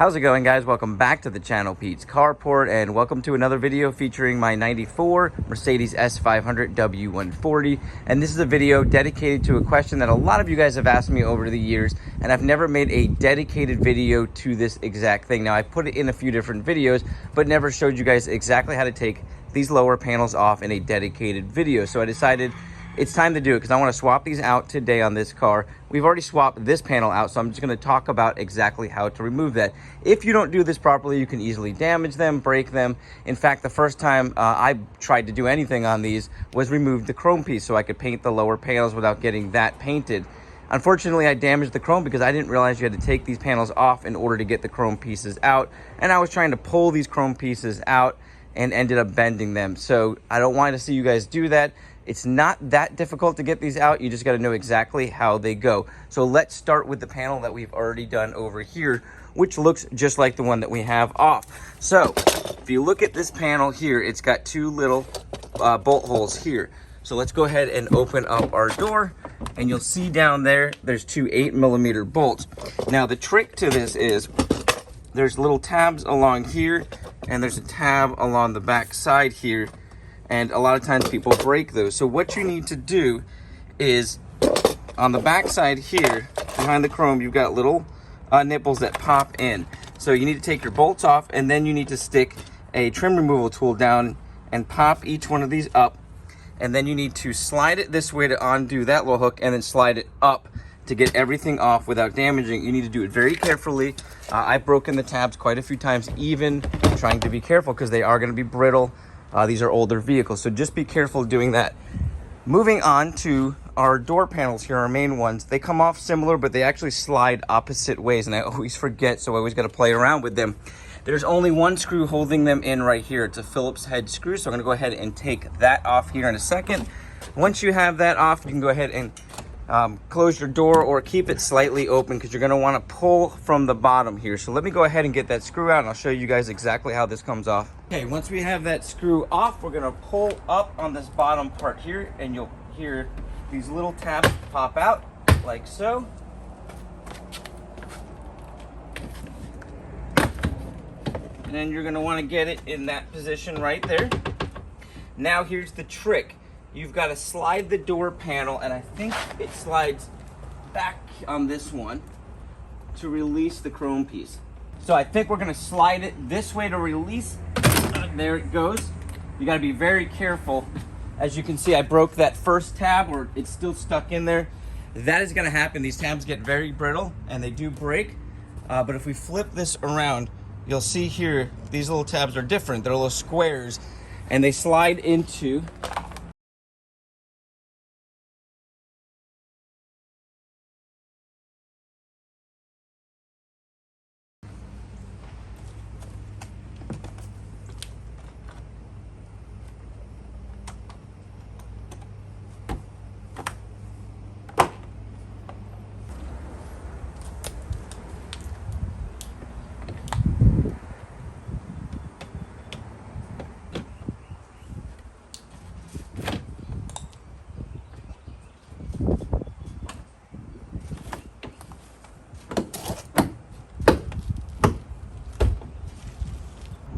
How's it going, guys? Welcome back to the channel, Pete's Carport, and welcome to another video featuring my 94 Mercedes S500 W140. And this is a video dedicated to a question that a lot of you guys have asked me over the years, and I've never made a dedicated video to this exact thing. Now, I put it in a few different videos, but never showed you guys exactly how to take these lower panels off in a dedicated video. So I decided it's time to do it because I want to swap these out today on this car. We've already swapped this panel out, so I'm just going to talk about exactly how to remove that. If you don't do this properly, you can easily damage them, break them. In fact, the first time I tried to do anything on these was remove the chrome piece so I could paint the lower panels without getting that painted. Unfortunately, I damaged the chrome because I didn't realize you had to take these panels off in order to get the chrome pieces out. And I was trying to pull these chrome pieces out and ended up bending them. So I don't want to see you guys do that. It's not that difficult to get these out. You just got to know exactly how they go. So let's start with the panel that we've already done over here, which looks just like the one that we have off. So if you look at this panel here, it's got two little bolt holes here. So let's go ahead and open up our door, and you'll see down there, there's two 8mm bolts. Now the trick to this is there's little tabs along here, and there's a tab along the back side here. And a lot of times people break those. So what you need to do is on the back side here, behind the chrome, you've got little nipples that pop in. So you need to take your bolts off, and then you need to stick a trim removal tool down and pop each one of these up. And then you need to slide it this way to undo that little hook, and then slide it up to get everything off without damaging. You need to do it very carefully. I've broken the tabs quite a few times, even trying to be careful because they are going to be brittle. These are older vehicles, so just be careful doing that. Moving on to our door panels here, our main ones. They come off similar, but they actually slide opposite ways, and I always forget, so I always got to play around with them. There's only one screw holding them in right here. It's a Phillips head screw, so I'm going to go ahead and take that off here in a second. Once you have that off, you can go ahead and close your door or keep it slightly open because you're going to want to pull from the bottom here. So let me go ahead and get that screw out, and I'll show you guys exactly how this comes off. Okay, once we have that screw off, we're going to pull up on this bottom part here, and you'll hear these little tabs pop out like so. And then you're going to want to get it in that position right there. Now here's the trick. You've got to slide the door panel, and I think it slides back on this one to release the chrome piece. So I think we're going to slide it this way to release. There it goes. You got to be very careful. As you can see, I broke that first tab, or it's still stuck in there. That is going to happen. These tabs get very brittle, and they do break. But if we flip this around, you'll see here, these little tabs are different. They're little squares, and they slide into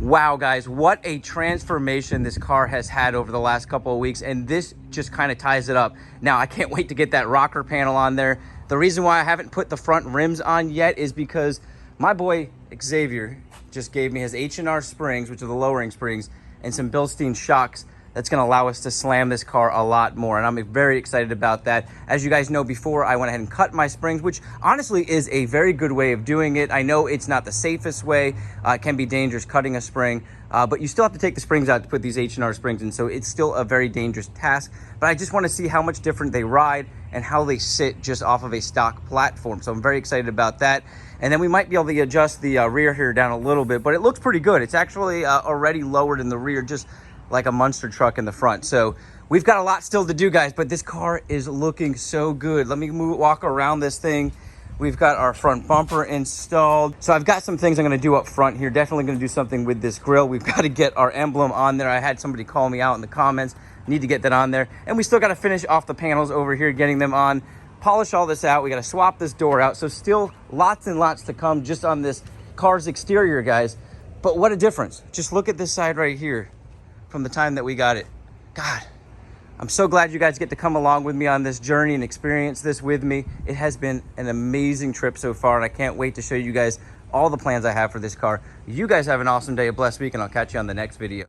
Wow, guys, what a transformation this car has had over the last couple of weeks, and this just kind of ties it up. Now, I can't wait to get that rocker panel on there. The reason why I haven't put the front rims on yet is because my boy Xavier just gave me his H&R springs, which are the lowering springs, and some Bilstein shocks. That's going to allow us to slam this car a lot more, and I'm very excited about that. As you guys know, before I went ahead and cut my springs, which honestly is a very good way of doing it. I know it's not the safest way. It can be dangerous cutting a spring, but you still have to take the springs out to put these H&R springs in, so it's still a very dangerous task. But I just want to see how much different they ride and how they sit just off of a stock platform, so I'm very excited about that. And then we might be able to adjust the rear here down a little bit, but it looks pretty good. It's actually already lowered in the rear, just like a monster truck in the front. So we've got a lot still to do, guys, but this car is looking so good. Let me walk around this thing. We've got our front bumper installed. So I've got some things I'm going to do up front here. Definitely going to do something with this grille. We've got to get our emblem on there. I had somebody call me out in the comments. Need to get that on there. And we still got to finish off the panels over here, getting them on, polish all this out. We got to swap this door out. So still lots and lots to come just on this car's exterior, guys, but what a difference. Just look at this side right here from the time that we got it. God, I'm so glad you guys get to come along with me on this journey and experience this with me. It has been an amazing trip so far, and I can't wait to show you guys all the plans I have for this car. You guys have an awesome day, a blessed week, and I'll catch you on the next video.